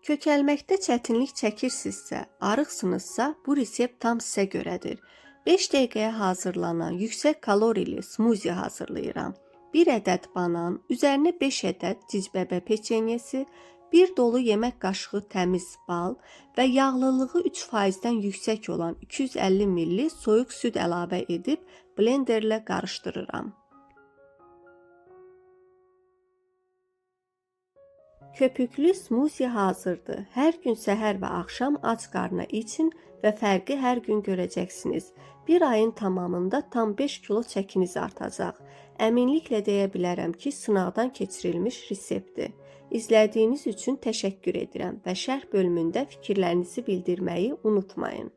Kökəlməkdə çətinlik çəkirsinizsə, arıqsınızsa, bu resept tam sizə görədir. 5 dəqiqəyə hazırlanan yüksək kalorili smuzi hazırlayıram. 1 ədəd banan, üzərinə 5 ədəd cicbəbə peçenyesi, 1 dolu yemək qaşığı təmiz bal və yağlılığı 3%-dən yüksək olan 250 ml soyuq süd əlavə edib blenderlə qarışdırıram. Köpüklü smuzi hazırdır. Hər gün səhər və axşam ac qarnına için və fərqi hər gün görəcəksiniz. Bir ayın tamamında tam 5 kilo çəkiniz artacaq. Əminliklə deyə bilərəm ki, sınaqdan keçirilmiş reseptdir. İzlədiyiniz üçün təşəkkür edirəm və şərh bölümündə fikirlərinizi bildirməyi unutmayın.